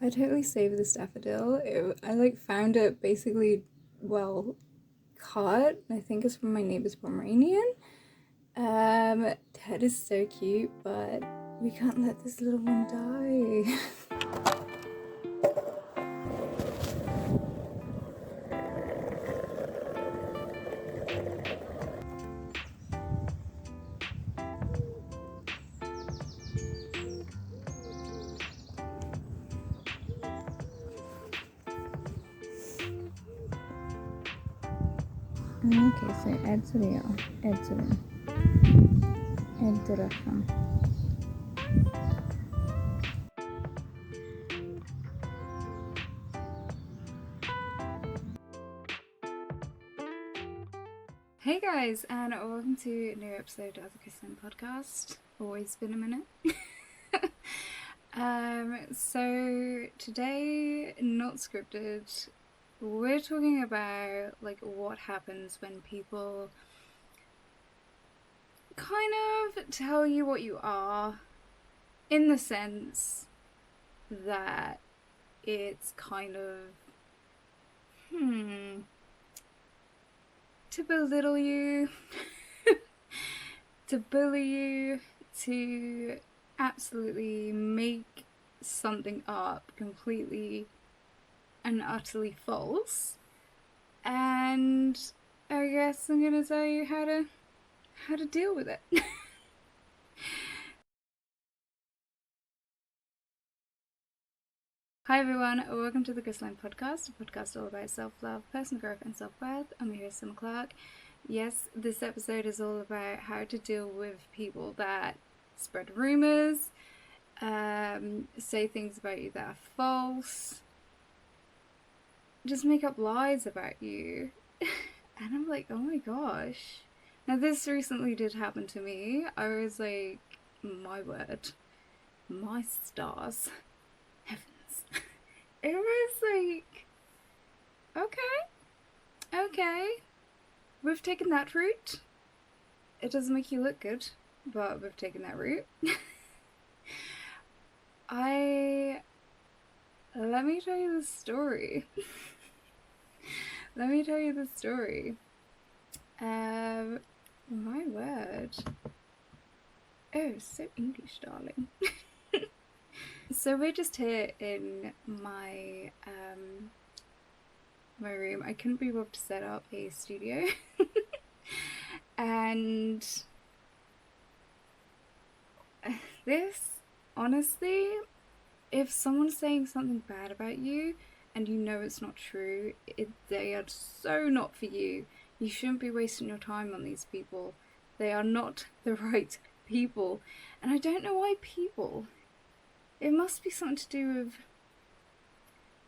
I totally saved this daffodil. I found it basically, well, caught. I think it's from my neighbor's Pomeranian. That is so cute, but we can't let this little one die. Okay, so Edduration. Hey guys, and welcome to a new episode of the Kissing Podcast. Always been a minute. So today, not scripted, we're talking about what happens when people kind of tell you what you are, in the sense that it's kind of to belittle you, to bully you, to absolutely make something up completely and utterly false. And I guess I'm gonna tell you how to deal with it. Hi everyone, welcome to the Gristline Podcast, a podcast all about self-love, personal growth and self-worth. I'm your host, Summer Clark. Yes, this episode is all about how to deal with people that spread rumours, say things about you that are false, just make up lies about you. And I'm like, oh my gosh. Now this recently did happen to me. I was like, my word, my stars, heavens. It was like, okay, we've taken that route. It doesn't make you look good, but we've taken that route. Let me tell you the story. My word. Oh, so English, darling. So we're just here in my room. I couldn't be bothered to set up a studio. And this, honestly, if someone's saying something bad about you and you know it's not true, they are so not for you. You shouldn't be wasting your time on these people. They are not the right people. And I don't know why people. It must be something to do with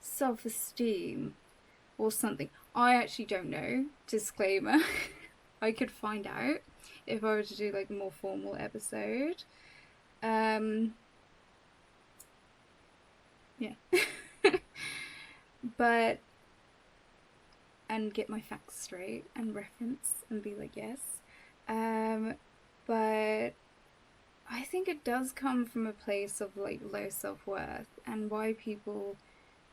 self-esteem or something. I actually don't know. Disclaimer. I could find out if I were to do a more formal episode. Yeah. But, and get my facts straight and reference and be like, yes. But I think it does come from a place of low self-worth, and why people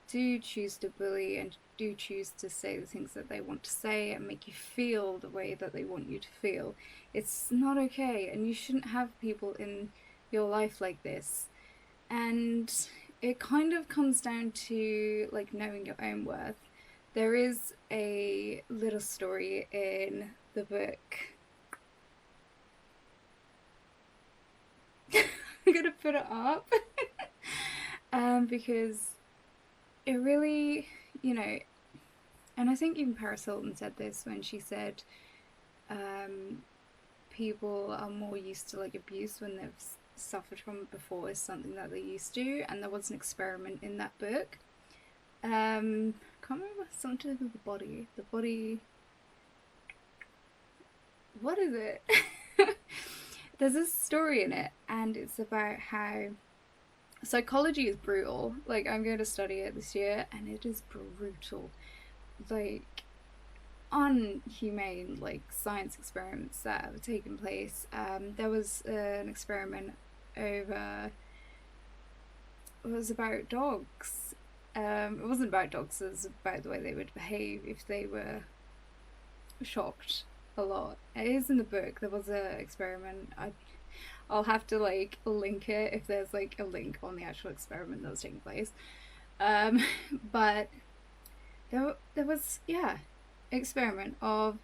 do choose to bully and do choose to say the things that they want to say and make you feel the way that they want you to feel. It's not okay, and you shouldn't have people in your life like this. And it kind of comes down to knowing your own worth. There is a little story in the book. I'm gonna put it up because it really, and I think even Paris Hilton said this when she said people are more used to abuse when they've suffered from it before is something that they're used to. And there was an experiment in that book. Can't remember, something to do with the body, what is it? There's this story in it, and it's about how psychology is brutal. I'm going to study it this year, and it is brutal. Unhumane, science experiments that have taken place. There was an experiment over, it was about dogs, It wasn't about dogs, it was about the way they would behave if they were shocked a lot. It is in the book. There was an experiment. I'll have to like link it if there's like a link on the actual experiment that was taking place. But there was experiment of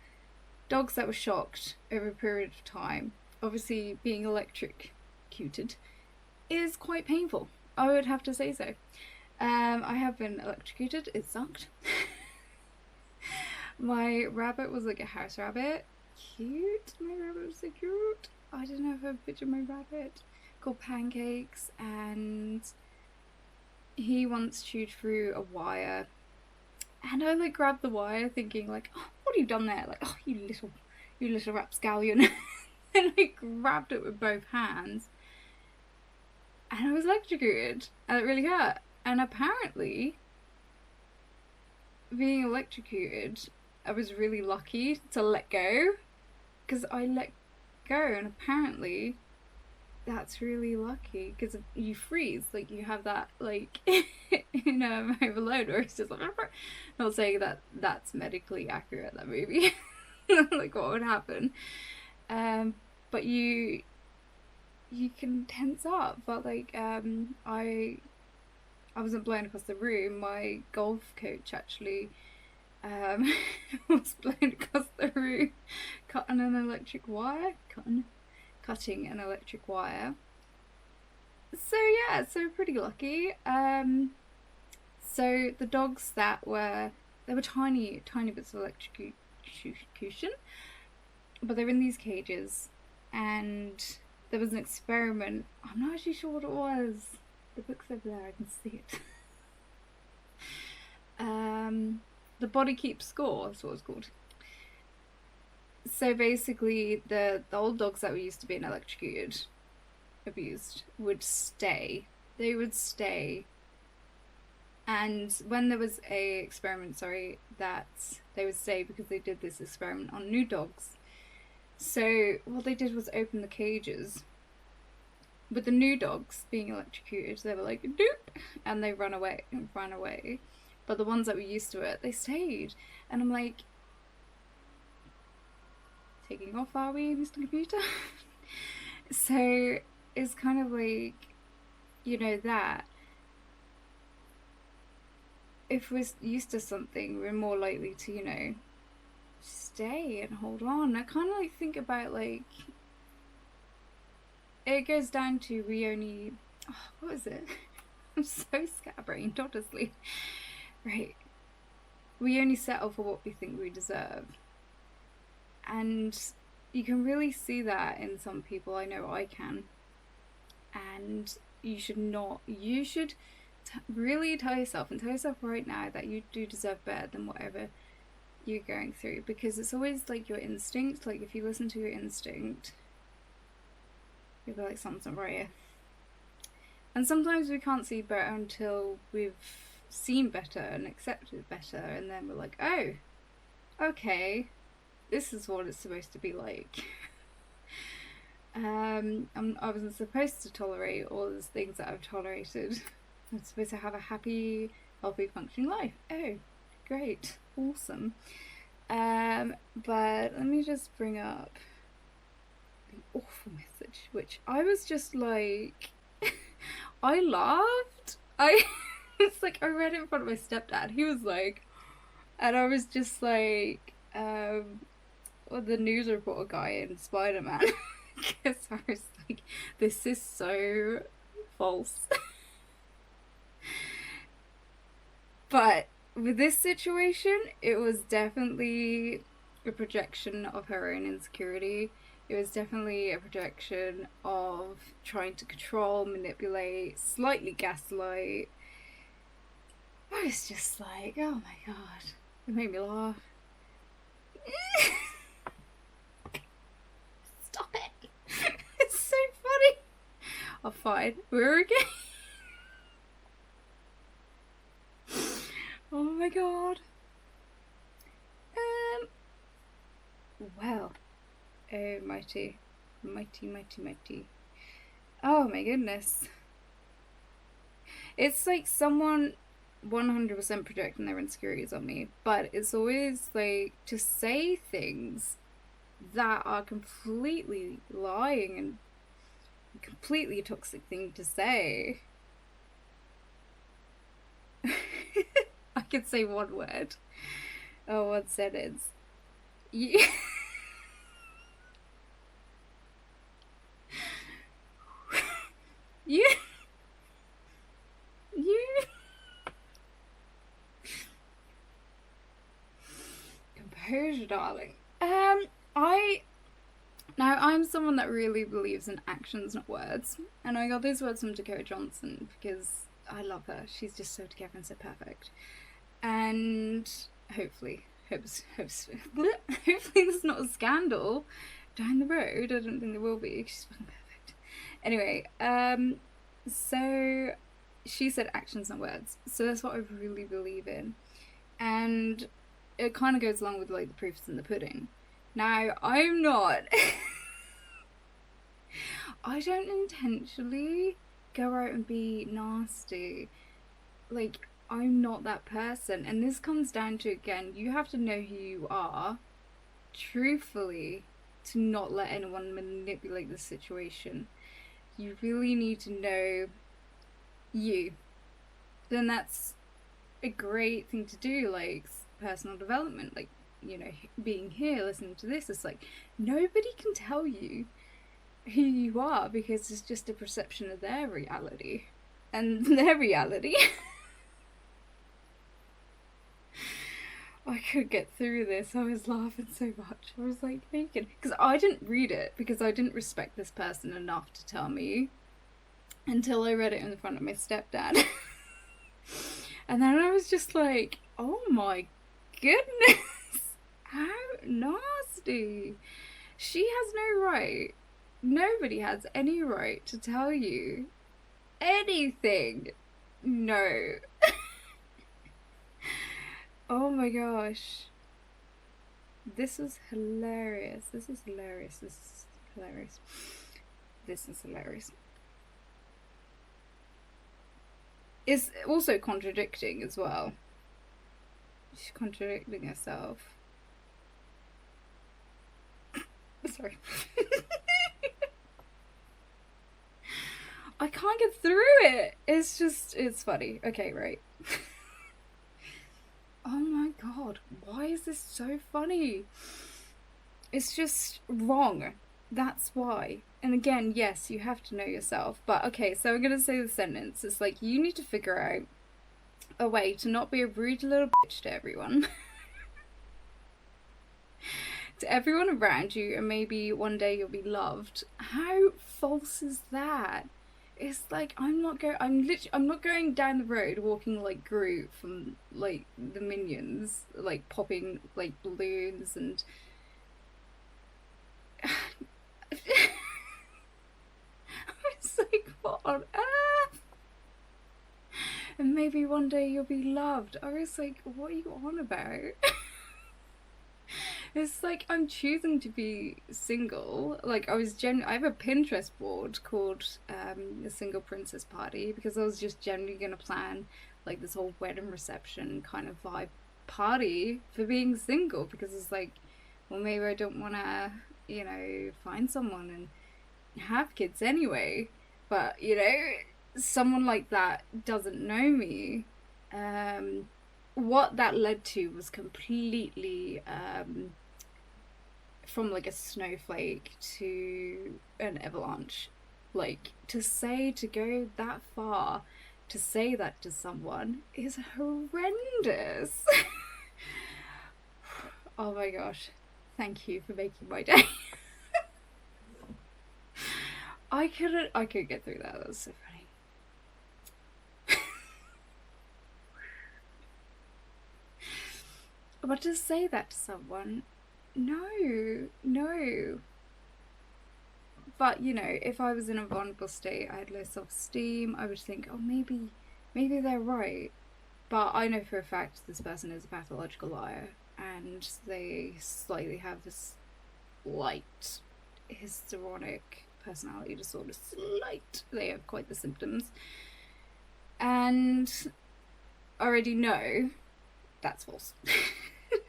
dogs that were shocked over a period of time. Obviously, being electrocuted is quite painful. I would have to say so. I have been electrocuted. It sucked. My rabbit was like a house rabbit. Cute. My rabbit was so cute. I don't know if I have a picture of my rabbit. Called Pancakes, and he once chewed through a wire. And I like grabbed the wire thinking like, oh, what have you done there? Like, oh, you little rapscallion. And I grabbed it with both hands. And I was electrocuted. And it really hurt. And apparently, being electrocuted, I was really lucky to let go. Because I let go, and apparently that's really lucky, because you freeze, like you have that like overload, or it's just like, not saying that that's medically accurate, that movie, like what would happen, but you can tense up. But like I wasn't blown across the room. My golf coach actually was blown across the room, cutting an electric wire. So pretty lucky. So the dogs there were tiny bits of electrocution, but they're in these cages, and there was an experiment. I'm not actually sure what it was. The book's over there, I can see it. The Body Keeps Score, that's what it's called. So basically, the old dogs that were used to being electrocuted, abused, would stay. They would stay. And when there was a experiment, that they would stay because they did this experiment on new dogs. So what they did was open the cages. With the new dogs being electrocuted, they were like, doop, and they ran away. But the ones that were used to it, they stayed. And I'm like, taking off, are we, Mr. Computer? So it's kind of like, that if we're used to something, we're more likely to, stay and hold on. I kind of like think about like, it goes down to what is it? I'm so scatterbrained, honestly. Right. We only settle for what we think we deserve. And you can really see that in some people. I know I can. And you should really tell yourself right now that you do deserve better than whatever you're going through, because it's always like your instinct. Like if you listen to your instinct, you'll be like, something's not right here. And sometimes we can't see better until we've seen better and accepted better, and then we're like, oh, okay, this is what it's supposed to be like. I wasn't supposed to tolerate all those things that I've tolerated. I'm supposed to have a happy, healthy, functioning life. Oh, great, awesome. But let me just bring up the awful message, which I was just like, I laughed. It's like, I read it in front of my stepdad. He was like, and I was just like, the news reporter guy in Spider-Man. Because I was like, this is so false. But with this situation, it was definitely a projection of her own insecurity. It was definitely a projection of trying to control, manipulate, slightly gaslight. I was just like, oh my god. It made me laugh. Stop it. It's so funny. Oh, fine. We're okay. Oh my god. Well. Oh, mighty. Oh my goodness. It's like someone 100% projecting their insecurities on me, but it's always like to say things that are completely lying and completely toxic thing to say. I could say one word or one sentence. You, you, you. Composure, darling. I Now, I'm someone that really believes in actions, not words. And I got those words from Dakota Johnson because I love her. She's just so together and so perfect. And hopefully there's not a scandal down the road. I don't think there will be. She's fucking perfect. Anyway, so she said actions, not words. So that's what I really believe in. And it kind of goes along with like the proofs in the pudding. Now, I'm not. I don't intentionally go out and be nasty. Like, I'm not that person. And this comes down to, again, you have to know who you are, truthfully, to not let anyone manipulate the situation. You really need to know you. Then that's a great thing to do, like personal development, like, you know, being here, listening to this. It's like, nobody can tell you who you are because it's just a perception of their reality. And their reality. I could get through this. I was laughing so much. I was like naked. Because I didn't read it because I didn't respect this person enough to tell me until I read it in front of my stepdad. And then I was just like, oh my goodness. How nasty. She has no right. Nobody has any right to tell you anything. No. Oh my gosh. This is hilarious. This is hilarious. This is hilarious. This is hilarious. It's also contradicting as well. She's contradicting herself. Sorry. I can't get through it. It's just, it's funny. Okay, right. Oh my god, why is this so funny? It's just wrong. That's why. And again, yes, you have to know yourself. But okay, so I'm gonna say the sentence. It's like, you need to figure out a way to not be a rude little bitch to everyone. To everyone around you, and maybe one day you'll be loved. How false is that? It's like, I'm not going down the road walking like Groot from like the Minions, like popping like balloons and I was like, what on earth? And maybe one day you'll be loved. I was like, what are you on about? It's like, I'm choosing to be single. Like, I have a Pinterest board called the Single Princess Party because I was just generally gonna plan like this whole wedding reception kind of vibe party for being single, because it's like, well, maybe I don't want to, you know, find someone and have kids anyway. But, you know, someone like that doesn't know me. What that led to was completely from like a snowflake to an avalanche. Like, to go that far to say that to someone is horrendous. Oh my gosh, thank you for making my day. I couldn't get through that. That was so funny. But to say that to someone, no. But, you know, if I was in a vulnerable state, I had low self-esteem, I would think, oh, maybe they're right. But I know for a fact this person is a pathological liar, and they slightly have this slight histrionic personality disorder. They have quite the symptoms. And already know that's false. I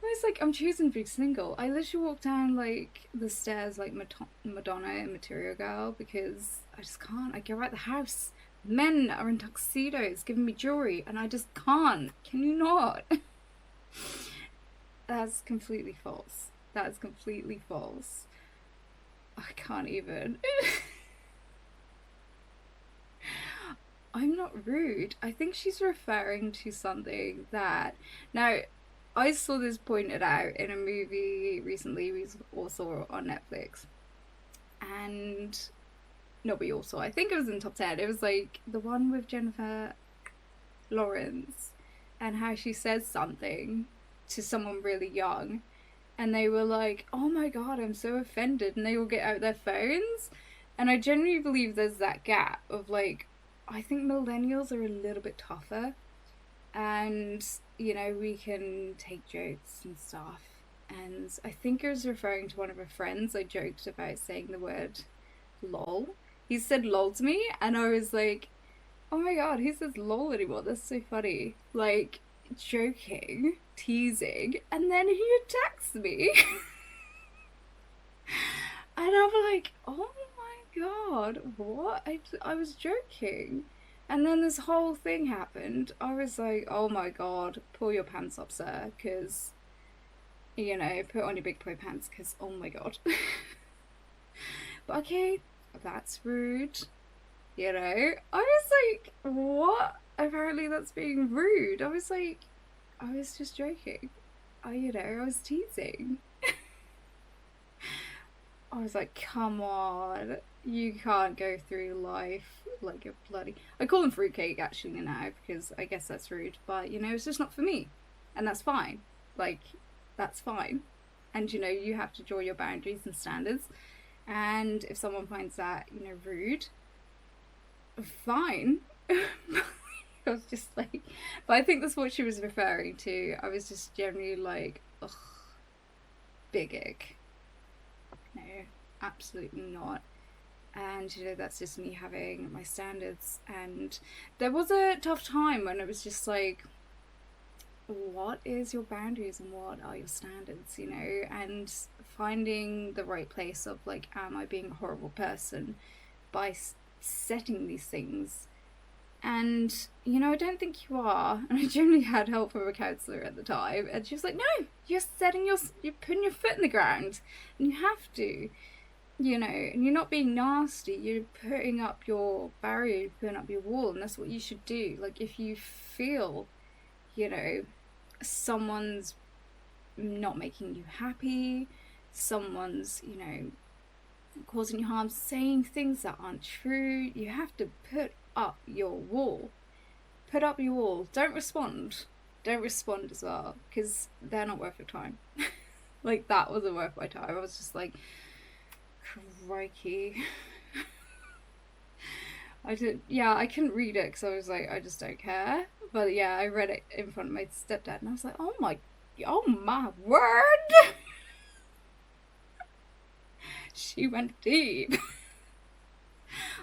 was like, I'm choosing to be single. I literally walked down like the stairs like Madonna and Material Girl because I just can't. I go out the house. Men are in tuxedos giving me jewelry and I just can't. Can you not? That's completely false. That is completely false. I can't even. I'm not rude. I think she's referring to something that. Now, I saw this pointed out in a movie recently we all saw on Netflix. And. No, we all saw. I think it was in top 10. It was like the one with Jennifer Lawrence and how she says something to someone really young. And they were like, oh my god, I'm so offended. And they all get out their phones. And I genuinely believe there's that gap of like, I think millennials are a little bit tougher. And, you know, we can take jokes and stuff. And I think I was referring to one of her friends. I joked about saying the word lol. He said lol to me. And I was like, oh my god, who says lol anymore? That's so funny. Like, joking, teasing, and then he attacks me. And I'm like, oh my god, what? I was joking. And then this whole thing happened. I was like, oh my god, pull your pants up, sir, because, you know, put on your big boy pants, because, oh my god. But okay, that's rude. You know, I was like, what? Apparently that's being rude. I was like, I was just joking. I was teasing. I was like, come on. You can't go through life like a bloody... I call them fruitcake actually now because I guess that's rude. But, you know, it's just not for me. And that's fine. Like, that's fine. And, you know, you have to draw your boundaries and standards. And if someone finds that, you know, rude... fine. I was just like, but I think that's what she was referring to. I was just generally like, ugh, big ick. No, absolutely not. And you know, that's just me having my standards. And there was a tough time when it was just like, what is your boundaries and what are your standards, you know? And finding the right place of like, am I being a horrible person by setting these things? And you know, I don't think you are. And I generally had help from a counsellor at the time, and she was like, no, you're putting your foot in the ground, and you have to, you know, and you're not being nasty, you're putting up your barrier, you're putting up your wall, and that's what you should do. Like, if you feel, you know, someone's not making you happy, someone's, you know, causing you harm, saying things that aren't true, you have to put up your wall. Put up your wall. Don't respond. Don't respond as well, because they're not worth your time. Like, that wasn't worth my time. I was just like, crikey. I couldn't read it because I was like, I just don't care. But yeah, I read it in front of my stepdad and I was like, oh my word. She went deep.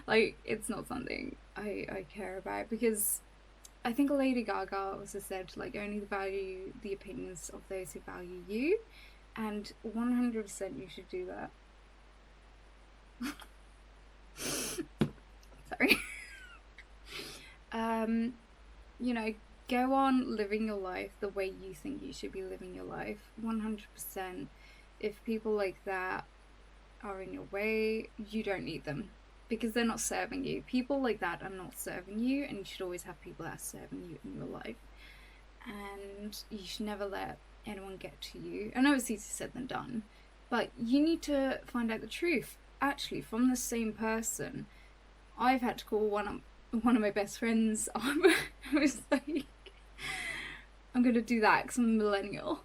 Like, it's not something I care about, because I think Lady Gaga also said, like, only value the opinions of those who value you, and 100% you should do that. Sorry. You know, go on living your life the way you think you should be living your life. 100%. If people like that are in your way, you don't need them, because they're not serving you. People like that are not serving you, and you should always have people that are serving you in your life. And you should never let anyone get to you. I know it's easier said than done, but you need to find out the truth, actually, from the same person. I've had to call one of my best friends. I was like, I'm gonna do that because I'm a millennial.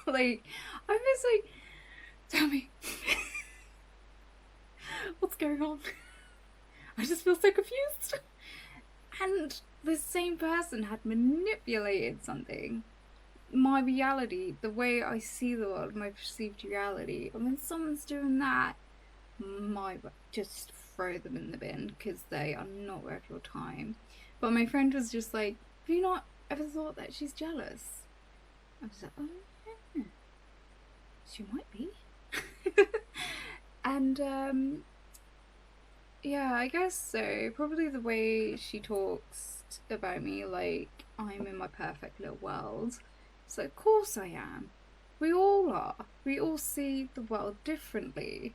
Like, I was like, tell me, what's going on? I just feel so confused. And the same person had manipulated something. My reality, the way I see the world, my perceived reality. And when someone's doing that, just throw them in the bin, because they are not worth your time. But my friend was just like, Have you not ever thought that she's jealous? I was like, oh, yeah, she might be. And yeah, I guess so. Probably the way she talks about me, like I'm in my perfect little world. So of course I am. We all are. We all see the world differently.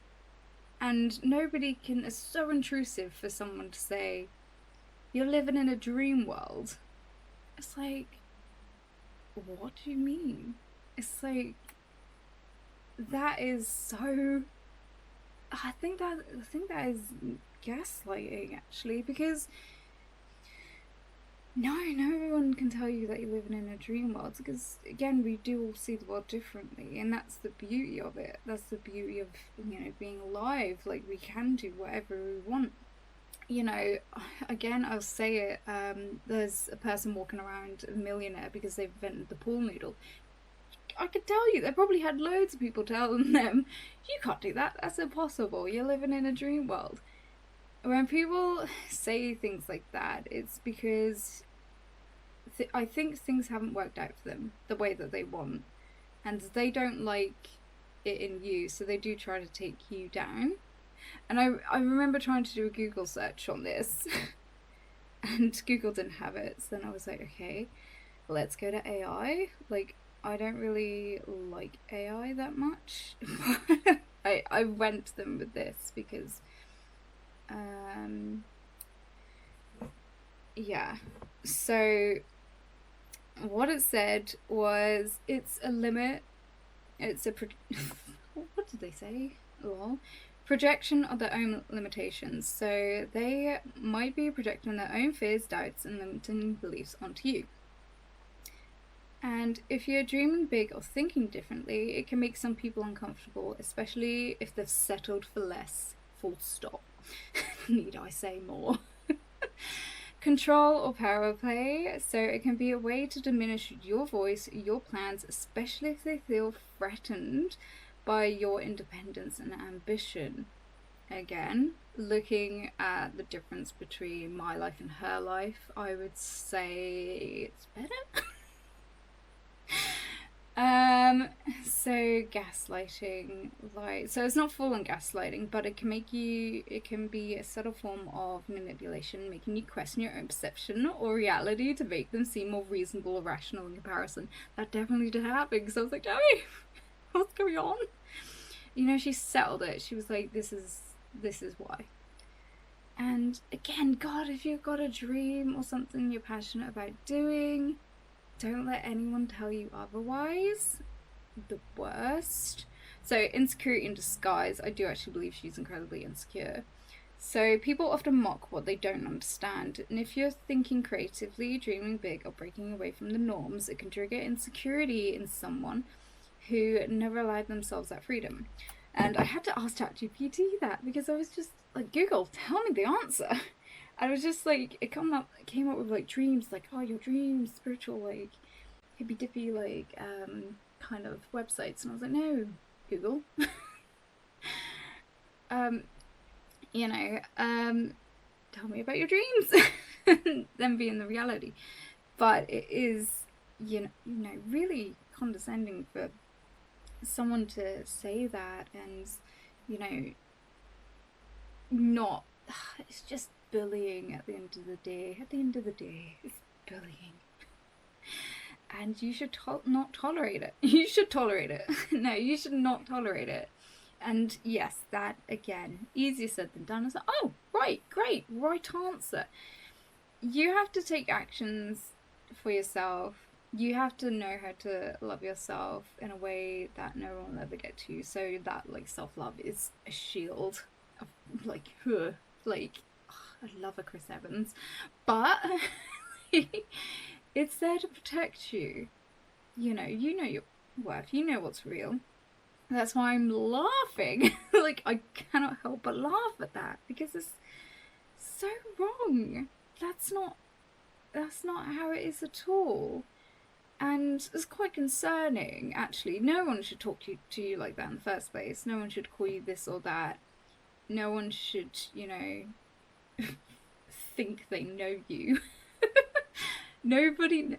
And nobody can, it's so intrusive for someone to say, you're living in a dream world. It's like, what do you mean? It's like, that is so, I think that is gaslighting, actually, because no one can tell you that you're living in a dream world, because again, we do all see the world differently, and that's the beauty of it. That's the beauty of, you know, being alive. Like, we can do whatever we want. You know, again, I'll say it, there's a person walking around a millionaire because they've invented the pool noodle. I could tell you, they probably had loads of people telling them, you can't do that, that's impossible, you're living in a dream world. When people say things like that, it's because I think things haven't worked out for them the way that they want, and they don't like it in you, so they do try to take you down. And I remember trying to do a Google search on this, and Google didn't have it, so then I was like, okay, let's go to AI. Like, I don't really like AI that much. I went to them with this because yeah, so what it said was it's a limit, it's a what did they say? Lol. Projection of their own limitations, so they might be projecting their own fears, doubts, and limiting beliefs onto you. And if you're dreaming big or thinking differently, it can make some people uncomfortable, especially if they've settled for less. Full stop. Need I say more? Control or power play, so it can be a way to diminish your voice, your plans, especially if they feel threatened by your independence and ambition. Again, looking at the difference between my life and her life, I would say it's better. So gaslighting, like, so it's not full on gaslighting, but it can be a subtle form of manipulation, making you question your own perception or reality to make them seem more reasonable or rational in comparison. That definitely did happen, because I was like, Joey, what's going on? You know, she settled it. She was like, this is why. And again, God, if you've got a dream or something you're passionate about doing, don't let anyone tell you otherwise. The worst. So, insecurity in disguise. I do actually believe she's incredibly insecure. So, people often mock what they don't understand. And if you're thinking creatively, dreaming big, or breaking away from the norms, it can trigger insecurity in someone who never allowed themselves that freedom. And I had to ask ChatGPT that, because I was just like, Google, tell me the answer. And I was just like, it came up with like dreams, like, oh, your dreams, spiritual, like hippy dippy, like kind of websites. And I was like, no, Google. You know, tell me about your dreams. Them being the reality. But it is, you know, really condescending for someone to say that, and, you know, not, it's just bullying at the end of the day. At the end of the day, it's bullying. And you should not tolerate it. You should tolerate it. No, you should not tolerate it. And yes, that, again, easier said than done. It's like, oh, right, great, right answer. You have to take actions for yourself. You have to know how to love yourself in a way that no one will ever get to. So that, like, self-love is a shield. Of, like, I love a Chris Evans. But it's there to protect you. You know your worth. You know what's real. That's why I'm laughing. Like, I cannot help but laugh at that, because it's so wrong. That's not how it is at all. And it's quite concerning, actually. No one should talk to you like that in the first place. No one should call you this or that. No one should, you know, think they know you. Nobody,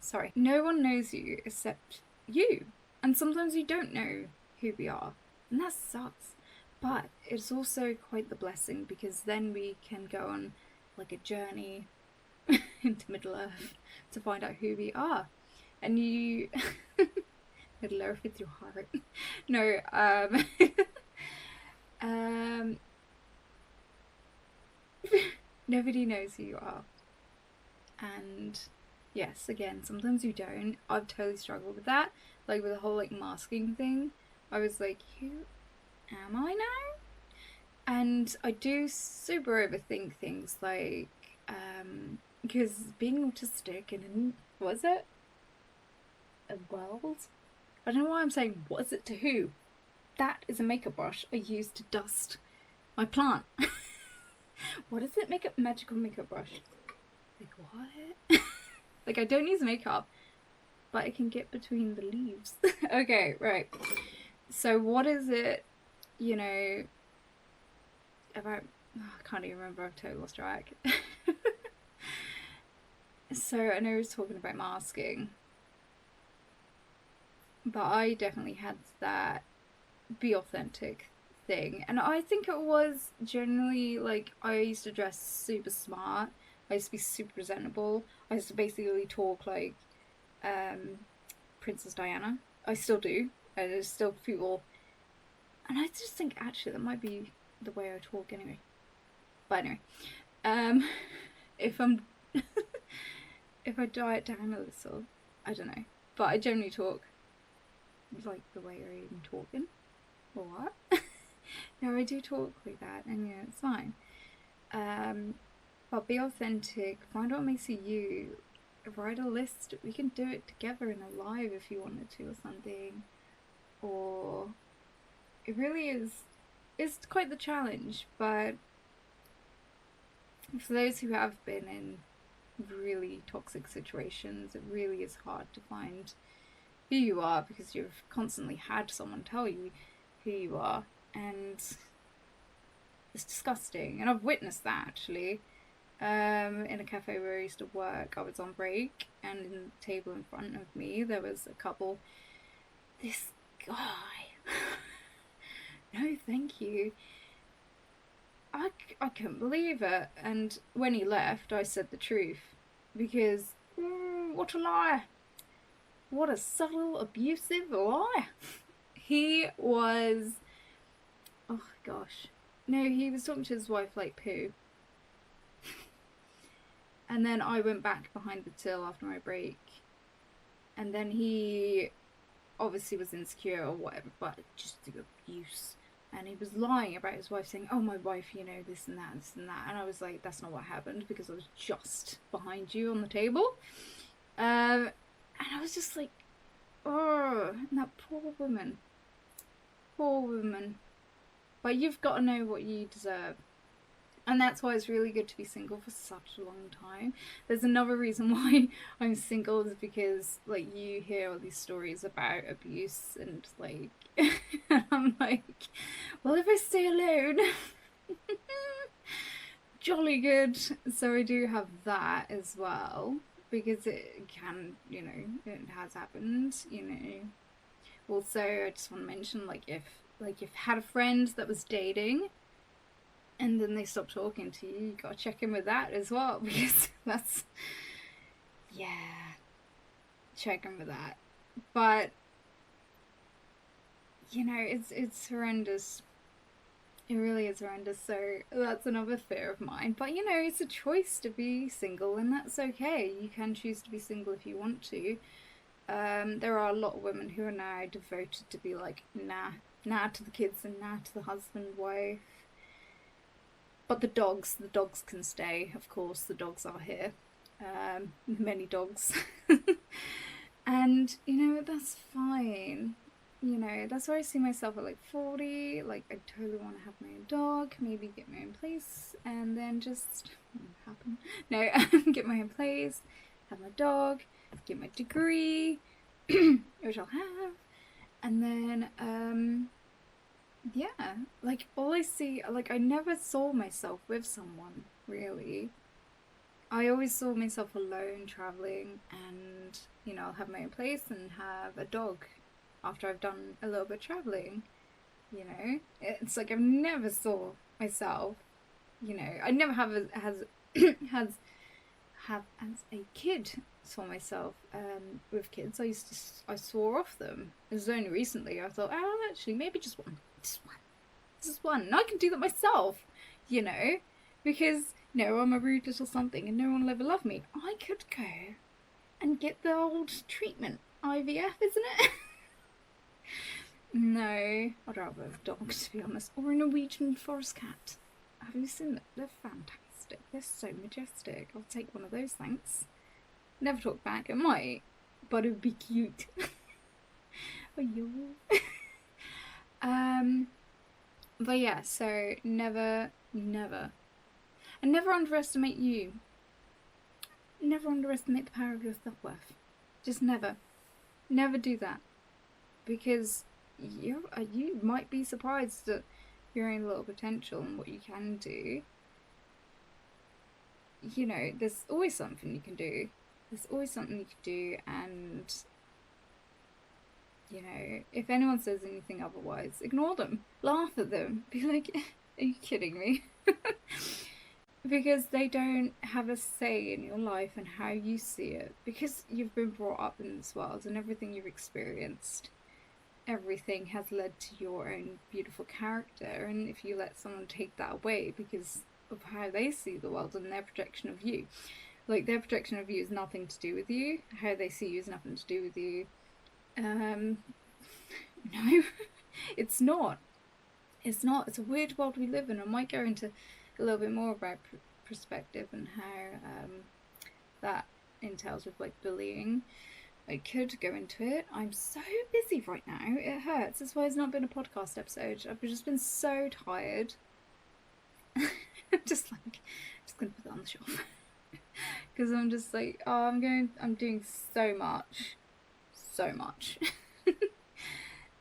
sorry, no one knows you except you. And sometimes you don't know who we are. And that sucks. But it's also quite the blessing, because then we can go on like a journey into Middle Earth to find out who we are. And you Middle Earth with your heart. No, um nobody knows who you are. And yes, again, sometimes you don't. I've totally struggled with that. Like with the whole like masking thing. I was like, who am I now? And I do super overthink things, like because being autistic and was it a world? I don't know why I'm saying was it to who. That is a makeup brush I use to dust my plant. What is it? Magical makeup brush. Like what? Like I don't use makeup, but I can get between the leaves. Okay, right. So what is it, you know, about, I can't even remember, I've totally lost track. So I know I was talking about masking, but I definitely had that be authentic thing, and I think it was generally like I used to dress super smart, I used to be super presentable, I used to basically talk like Princess Diana. I still do, and there's still people, and I just think actually that might be the way I talk anyway. But anyway, if I'm if I diet down a little, I don't know, but I generally talk like the way I'm talking. Or what? No, I do talk like that, and yeah, it's fine. But be authentic. Find what makes you. Write a list. We can do it together in a live if you wanted to, or something. Or it really is. It's quite the challenge, but for those who have been in really toxic situations, it really is hard to find who you are, because you've constantly had someone tell you who you are, and it's disgusting. And I've witnessed that actually. In a cafe where I used to work, I was on break, and in the table in front of me there was a couple. This guy, no thank you. I couldn't believe it. And when he left, I said the truth, because what a lie. What a subtle, abusive lie. He was, oh gosh, no, he was talking to his wife like poo. And then I went back behind the till after my break, and then he obviously was insecure or whatever, but just the abuse. And he was lying about his wife, saying, oh, my wife, you know, this and that, this and that. And I was like, that's not what happened, because I was just behind you on the table. And I was just like, oh, and that poor woman. Poor woman. But you've got to know what you deserve. And that's why it's really good to be single for such a long time. There's another reason why I'm single, is because like you hear all these stories about abuse, and like I'm like, well, if I stay alone, jolly good. So I do have that as well, because it can, you know, it has happened, you know. Also, I just want to mention, like if you've had a friend that was dating and then they stop talking to you, you gotta check in with that as well, because that's, yeah, check in with that. But you know, it's horrendous. It really is horrendous. So that's another fear of mine. But you know, it's a choice to be single, and that's okay. You can choose to be single if you want to. There are a lot of women who are now devoted to be like, nah to the kids and nah to the husband, wife. But the dogs can stay, of course. The dogs are here. Many dogs. And, you know, that's fine. You know, that's where I see myself at like 40. Like, I totally want to have my own dog, maybe get my own place, and then just, happen. No, get my own place, have my dog, get my degree, which I'll have, and then, yeah, like all I see, like I never saw myself with someone, really. I always saw myself alone traveling, and I'll have my own place and have a dog after I've done a little bit of traveling. It's like I've never saw myself. I never have has have as a kid saw myself with kids. I swore off them. It was only recently I thought, oh, actually, maybe just one. And I can do that myself. You know, because I'm a rude little something, and no one will ever love me. I could go and get the old treatment, IVF, isn't it? No, I'd rather have a dog, to be honest, or a Norwegian forest cat. Have you seen them? They're fantastic. They're so majestic. I'll take one of those, thanks. Never talk back. It might, but it would be cute. Oh, you. But yeah, so never, and never underestimate you. Never underestimate the power of your self-worth. Just never do that, because you might be surprised at your own little potential and what you can do. There's always something you can do. And if anyone says anything otherwise, ignore them, laugh at them, be like, are you kidding me? Because they don't have a say in your life and how you see it, because you've been brought up in this world, and everything you've experienced, everything has led to your own beautiful character. And if you let someone take that away because of how they see the world and their projection of you, like, their projection of you is nothing to do with you, how they see you is nothing to do with you. No, it's not. It's a weird world we live in. I might go into a little bit more about perspective and how that entails with like bullying. I could go into it. I'm so busy right now. It hurts. That's why it's not been a podcast episode. I've just been so tired. I'm just gonna put that on the shelf. Because I'm just like, oh, I'm doing so much.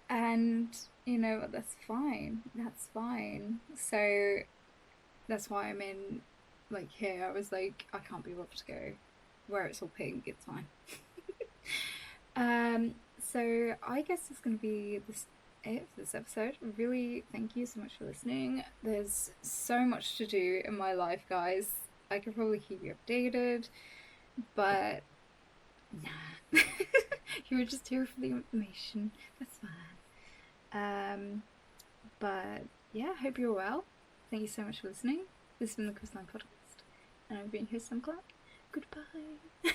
And that's fine. So that's why I'm in like here. I was like, I can't be bothered to go where it's all pink. It's fine. So I guess it's gonna be it for this episode. Really, thank you so much for listening. There's so much to do in my life, guys. I could probably keep you updated, but nah. You were just here for the information. That's fine. But yeah, hope you're well. Thank you so much for listening. This has been the Coastline Podcast, and I've been here, Sam Clark. Goodbye.